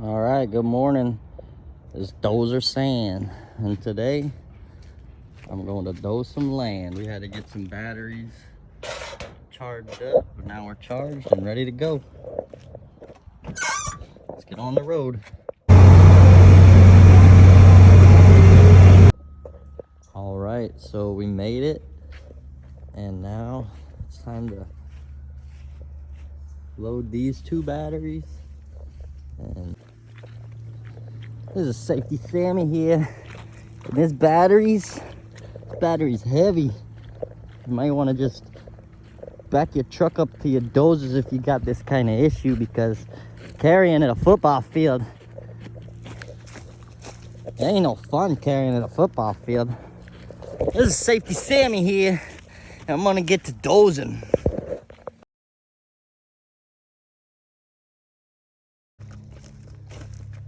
All right, good morning. It's Dozer Sand, and today I'm going to doze some land. We had to get some batteries charged up, but now we're charged and ready to go. Let's get on the road. All right, so we made it, and now it's time to load these two batteries. And this is Safety Sammy here. And this battery's heavy. You might want to just back your truck up to your dozers if you got this kind of issue, because carrying at a football field, it ain't no fun carrying at a football field. This is Safety Sammy here, and I'm gonna get to dozing.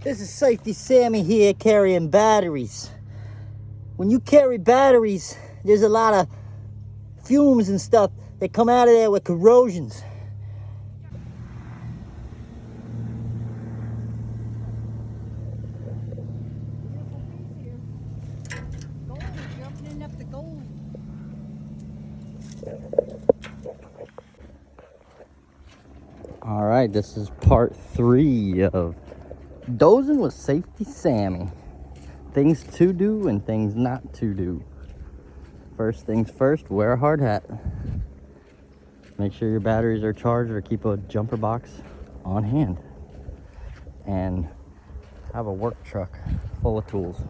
This is Safety Sammy here carrying batteries. When you carry batteries, there's a lot of fumes and stuff that come out of there with corrosions. All right, this is part 3 of dozing with Safety Sammy. Things to do and things not to do. First things first, wear a hard hat. Make sure your batteries are charged, or keep a jumper box on hand. And have a work truck full of tools.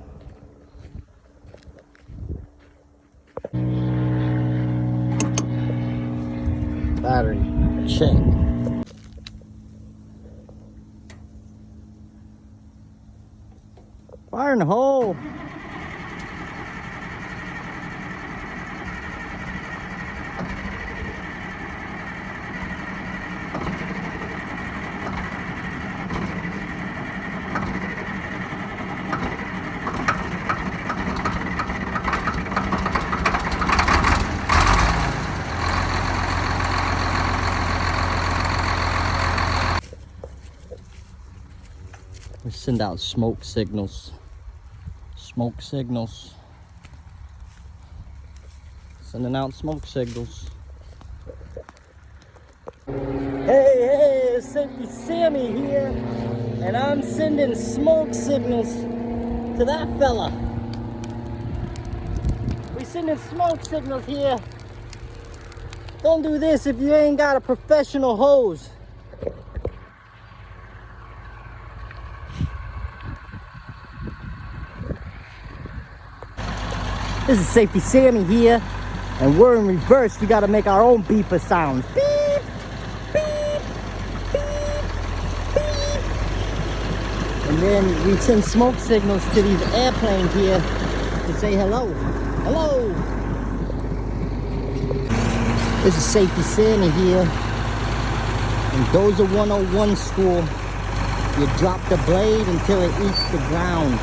Battery check. Fire in the hole. We send out smoke signals. Smoke signals. Sending out smoke signals. Hey, it's Safety Sammy here, and I'm sending smoke signals to that fella. We sending smoke signals here. Don't do this if you ain't got a professional hose. This is Safety Sammy here, and we're in reverse. We gotta make our own beeper sounds. Beep, beep, beep, beep. And then we send smoke signals to these airplanes here to say hello. Hello. This is Safety Sammy here. In Dozer 101 school, you drop the blade until it eats the ground.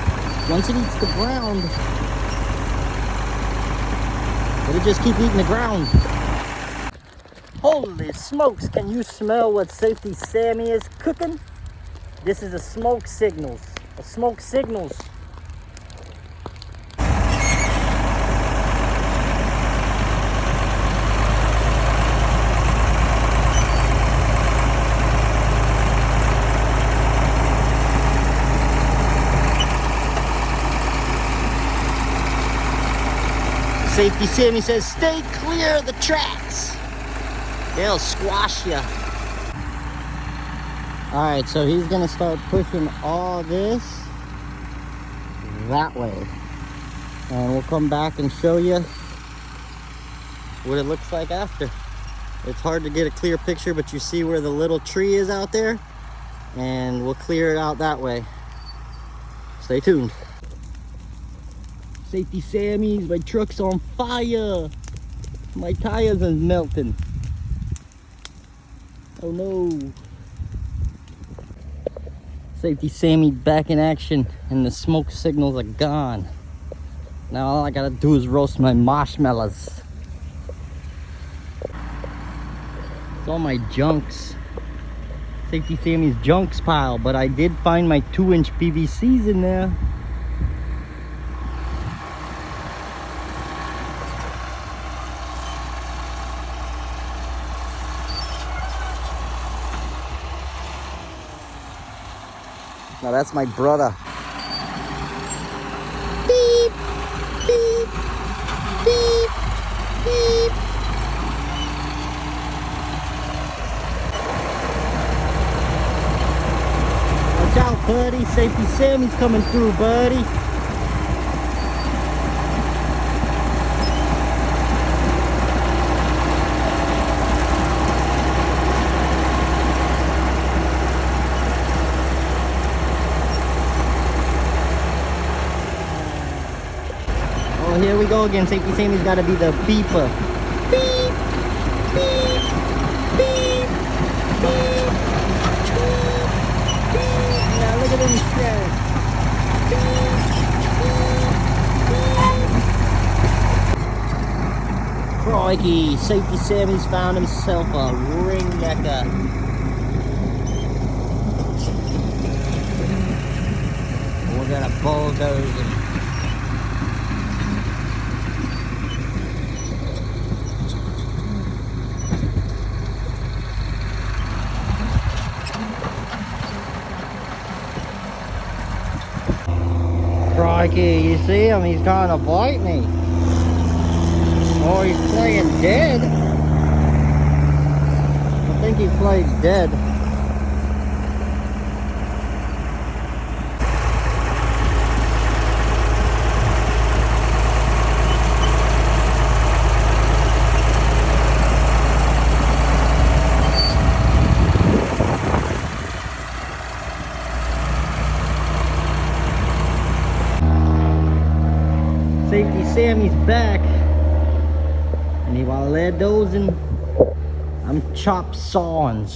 Once it eats the ground, it'll just keep eating the ground. Holy smokes, can you smell what Safety Sammy is cooking? This is a smoke signals. A smoke signals. Safety Sammy says, stay clear of the tracks. They'll squash you. All right, so he's gonna start pushing all this that way. And we'll come back and show you what it looks like after. It's hard to get a clear picture, but you see where the little tree is out there? And we'll clear it out that way. Stay tuned. Safety Sammy's, my truck's on fire. My tires are melting. Oh no. Safety Sammy back in action, and the smoke signals are gone. Now all I gotta do is roast my marshmallows. It's all my junks. Safety Sammy's junks pile, but I did find my 2-inch PVCs in there. Now that's my brother. Beep, beep, beep, beep. Watch out, buddy. Safety Sammy's coming through, buddy. Oh, here we go again. Safety Sammy's got to be the beeper. Beep, beep, beep, beep, beep, beep. Now look at him stretch. Beep, beep, beep. Crikey, Safety Sammy's found himself a ringnecker. We're gonna bulldoze him. Crikey, you see him? He's trying to bite me. Oh, he's playing dead. I think he plays dead. Safety Sammy's back, and while they're dozing, I'm chop sawing.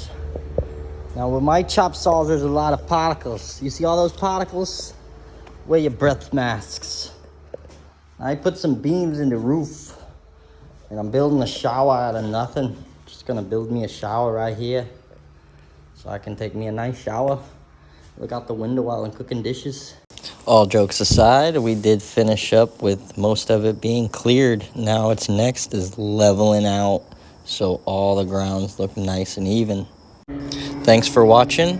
Now with my chop saws, there's a lot of particles. You see all those particles? Wear your breath masks. I put some beams in the roof, and I'm building a shower out of nothing. Just gonna build me a shower right here, so I can take me a nice shower, look out the window while I'm cooking dishes. All jokes aside, we did finish up with most of it being cleared. Now it's next is leveling out so all the grounds look nice and even. Thanks for watching.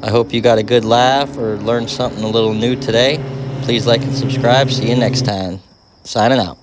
I hope you got a good laugh or learned something a little new today. Please like and subscribe. See you next time. Signing out.